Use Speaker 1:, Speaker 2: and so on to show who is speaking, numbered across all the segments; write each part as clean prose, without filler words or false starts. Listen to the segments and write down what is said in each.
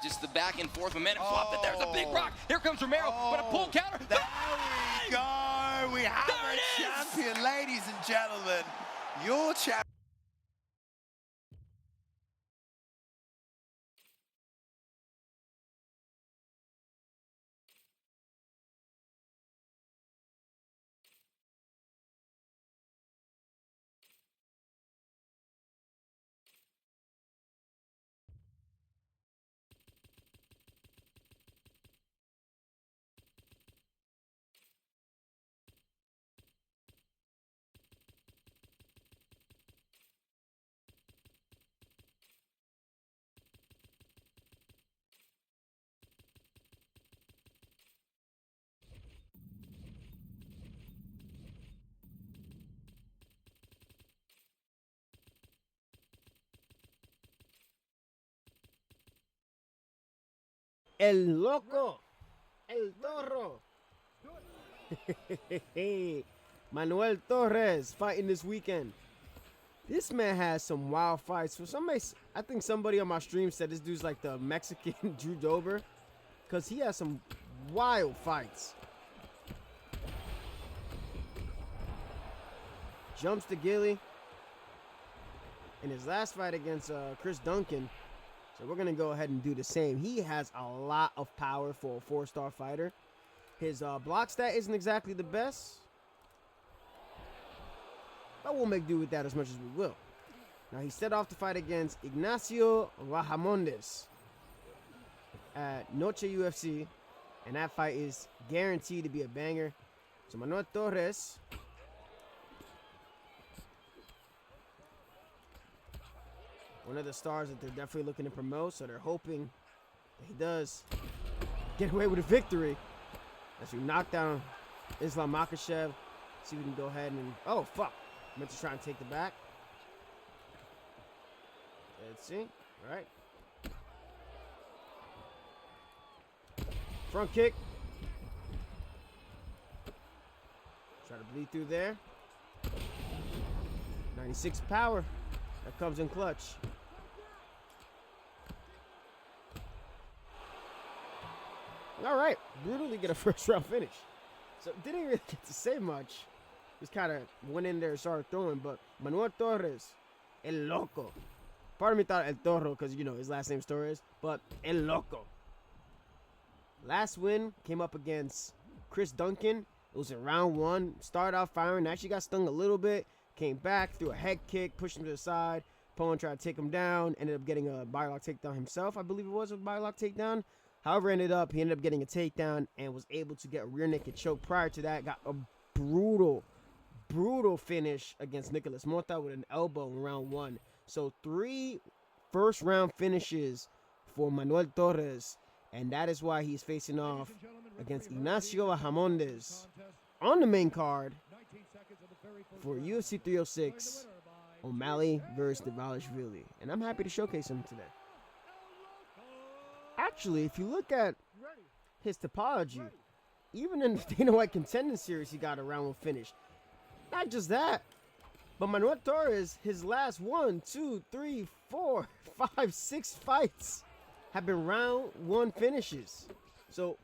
Speaker 1: just the back and forth momentum swap. That there's a big rock. Here comes Romero, but a pull counter.
Speaker 2: There we go. We have a champion, ladies and gentlemen. Your champion.
Speaker 3: El Loco, El Torro. Manuel Torres fighting this weekend. This man has some wild fights. For somebody, I think somebody on my stream said this dude's like the Mexican Drew Dober, because he has some wild fights. Jumps to Gilly in his last fight against Chris Duncan. So we're going to go ahead and do the same. He has a lot of power for a 4-star fighter. His block stat isn't exactly the best, but we'll make do with that as much as we will. Now, he set off to fight against Ignacio Rajamondes at Noche UFC, and that fight is guaranteed to be a banger. So Manuel Torres, one of the stars that they're definitely looking to promote, so they're hoping that he does get away with a victory. As we knock down Islam Makhachev, see if we can go ahead and... Oh, fuck. Meant to try and take the back. Let's see. All right. Front kick. Try to bleed through there. 96 power. That comes in clutch. All right, brutally get a first round finish. So didn't really get to say much. Just kind of went in there and started throwing. But Manuel Torres, El Loco. Part of me thought El Toro because, you know, his last name's Torres. But El Loco. Last win came up against Chris Duncan. It was in round 1. Started off firing. Actually got stung a little bit. Came back, threw a head kick, pushed him to the side. Opponent tried to take him down. Ended up getting a body lock takedown himself. I believe it was a body lock takedown. However, he ended up getting a takedown and was able to get a rear naked choke. Prior to that, got a brutal finish against Nicolas Mota with an elbow in round 1. So 3 first-round finishes for Manuel Torres, and that is why he's facing off against Ignacio Rajamondes on the main card for UFC 306, O'Malley versus Dvalishvili. And I'm happy to showcase him today. Actually, if you look at his topology, even in the Dana White Contending Series, he got a round 1 finish. Not just that, but Manuel Torres, his last 1, 2, 3, 4, 5, 6 fights have been round 1 finishes. So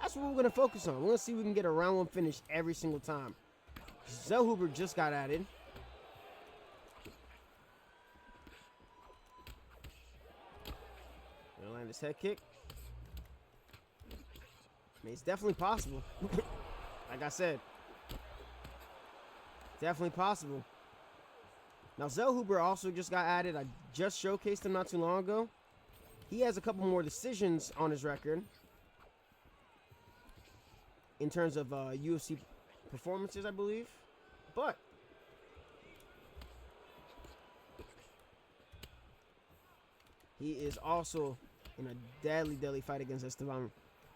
Speaker 3: that's what we're going to focus on. We're going to see if we can get a round 1 finish every single time. Zellhuber just got added. Gonna land his head kick. I mean, it's definitely possible. Like I said, definitely possible. Now, Zellhuber also just got added. I just showcased him not too long ago. He has a couple more decisions on his record in terms of UFC performances, I believe. But he is also in a deadly fight against Esteban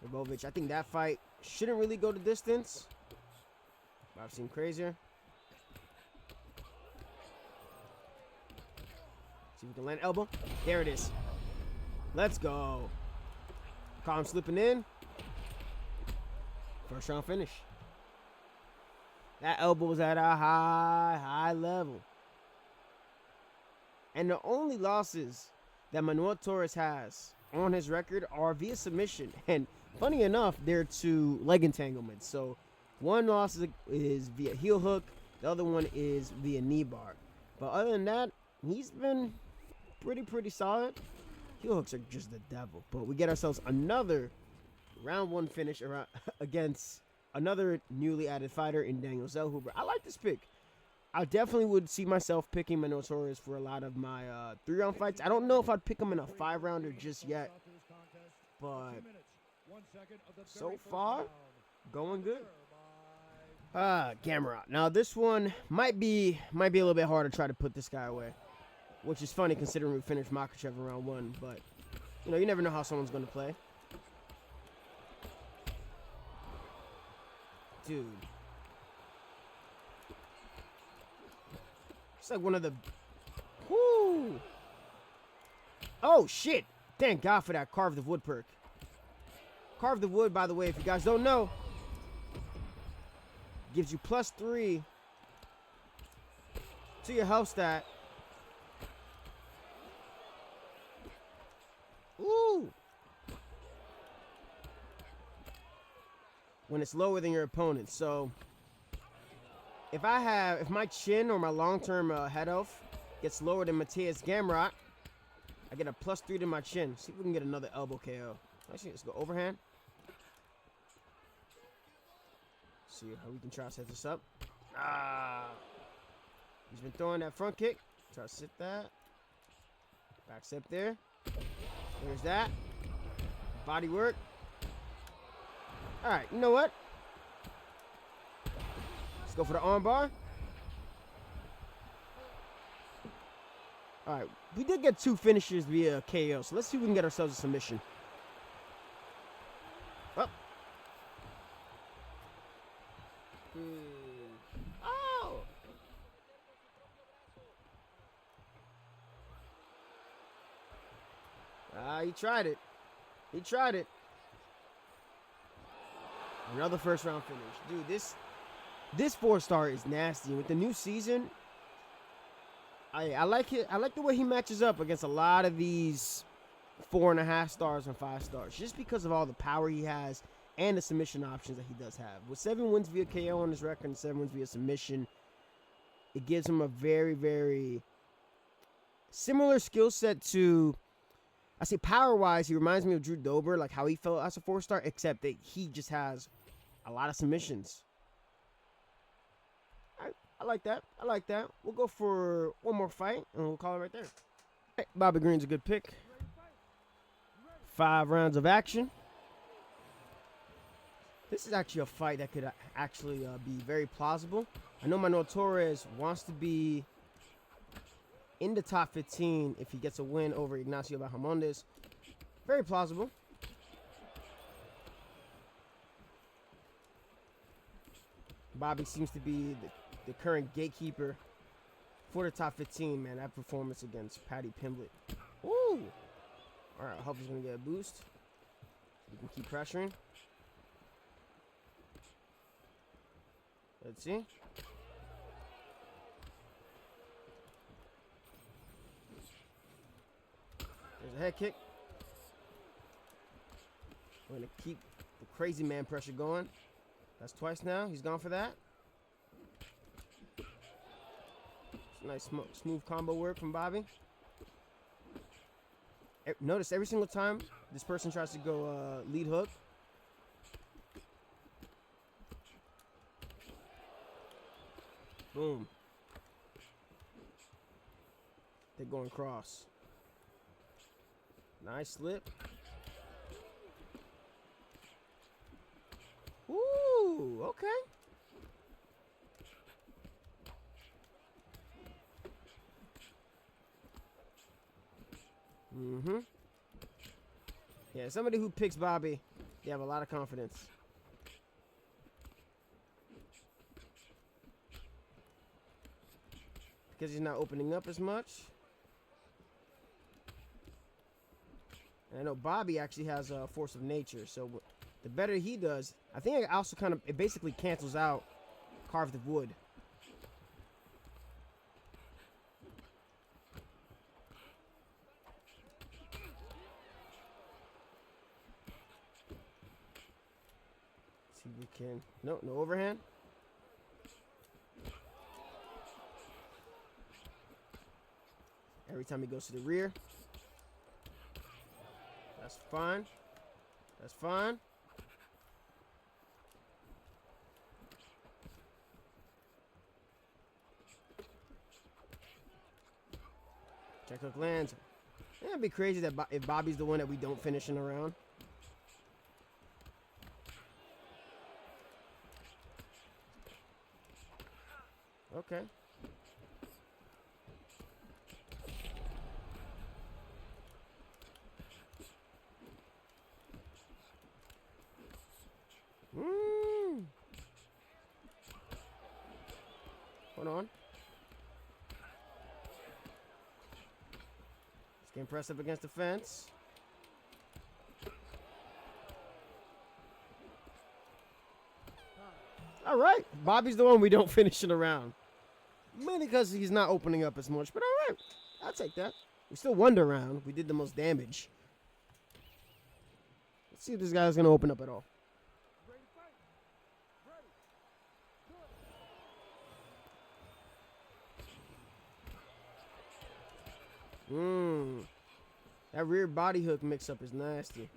Speaker 3: Lebovic. I think that fight shouldn't really go the distance, but I've seen crazier. See if we can land elbow. There it is. Let's go. Caught him slipping in. First round finish. That elbow was at a high level. And the only losses that Manuel Torres has on his record are via submission. And funny enough, they're to leg entanglements. So one loss is via heel hook. The other one is via knee bar. But other than that, he's been pretty solid. Heel hooks are just the devil. But we get ourselves another round 1 finish against another newly added fighter in Daniel Zellhuber. I like this pick. I definitely would see myself picking Manuel Torres for a lot of my 3-round fights. I don't know if I'd pick him in a 5-rounder just yet. But so far, going good. Gamrot. Now this one might be a little bit hard to try to put this guy away, which is funny considering we finished Makhachev in round 1. But you know, you never know how someone's going to play. Dude, it's like one of the. Whoo! Oh shit! Thank God for that carve the wood perk. Carve the wood, by the way, if you guys don't know, gives you +3 to your health stat. Ooh! When it's lower than your opponent. So if my chin or my long-term head health gets lower than Mateusz Gamrot, I get a +3 to my chin. See if we can get another elbow KO. Actually, let's go overhand. See how we can try to set this up. He's been throwing that front kick. Try to sit that. Back step there. There's that. Body work. All right, you know what? Let's go for the arm bar. All right, we did get 2 finishes via KO, so let's see if we can get ourselves a submission. Up. Oh! He tried it. He tried it. Another first-round finish. Dude, this 4-star is nasty. With the new season, I like it. I like the way he matches up against a lot of these 4.5 stars and 5 stars, just because of all the power he has and the submission options that he does have. With 7 wins via KO on his record and 7 wins via submission, it gives him a very similar skill set to, I say power-wise, he reminds me of Drew Dober, like how he felt as a 4-star, except that he just has a lot of submissions. I like that. I like that. We'll go for one more fight, and we'll call it right there. Right, Bobby Green's a good pick. 5 rounds of action. This is actually a fight that could actually be very plausible. I know Manuel Torres wants to be in the top 15 if he gets a win over Ignacio Bahamondes. Very plausible. Bobby seems to be the current gatekeeper for the top 15, man. That performance against Paddy Pimblett. Woo! All right, I hope he's going to get a boost. We can keep pressuring. Let's see. There's a head kick. We're going to keep the crazy man pressure going. That's twice now. He's gone for that. Nice smooth combo work from Bobby. Notice every single time this person tries to go lead hook, boom, they're going cross. Nice slip. Ooh, okay. Yeah, somebody who picks Bobby, they have a lot of confidence. Because he's not opening up as much. And I know Bobby actually has a force of nature, so the better he does, I think it also it basically cancels out carve the wood. See if we can. No overhand. Every time he goes to the rear. That's fine. That's fine. Check hook lands. Yeah, it'd be crazy that if Bobby's the one that we don't finish in a round. Okay. Hold on. Let's get impressive against the fence. All right. Bobby's the one we don't finish in a round. Mainly because he's not opening up as much, but all right. I'll take that. We still won the round. We did the most damage. Let's see if this guy's going to open up at all. That rear body hook mix-up is nasty.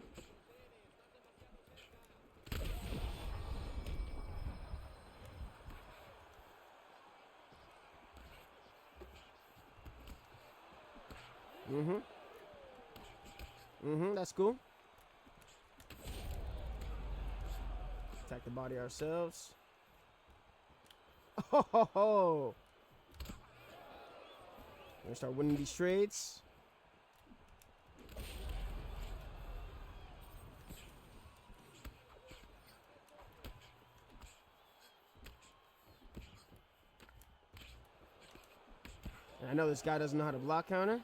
Speaker 3: That's cool. Attack the body ourselves. Oh! We're gonna start winning these trades. And I know this guy doesn't know how to block counter.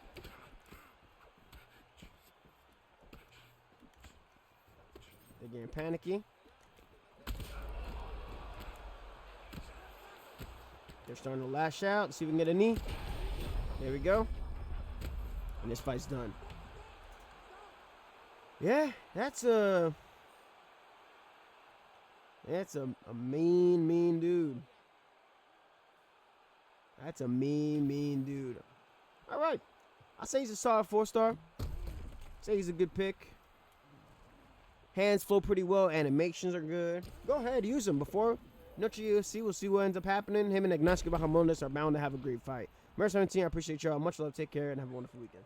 Speaker 3: They're getting panicky. They're starting to lash out. Let's see if we can get a knee. There we go. And this fight's done. Yeah, that's a mean dude. That's a mean dude. All right. I say he's a solid 4-star. Say he's a good pick. Hands flow pretty well. Animations are good. Go ahead, use them before Noche UFC. We'll see what ends up happening. Him and Ignacio Bahamondes are bound to have a great fight. Mer 17, I appreciate y'all. Much love. Take care and have a wonderful weekend.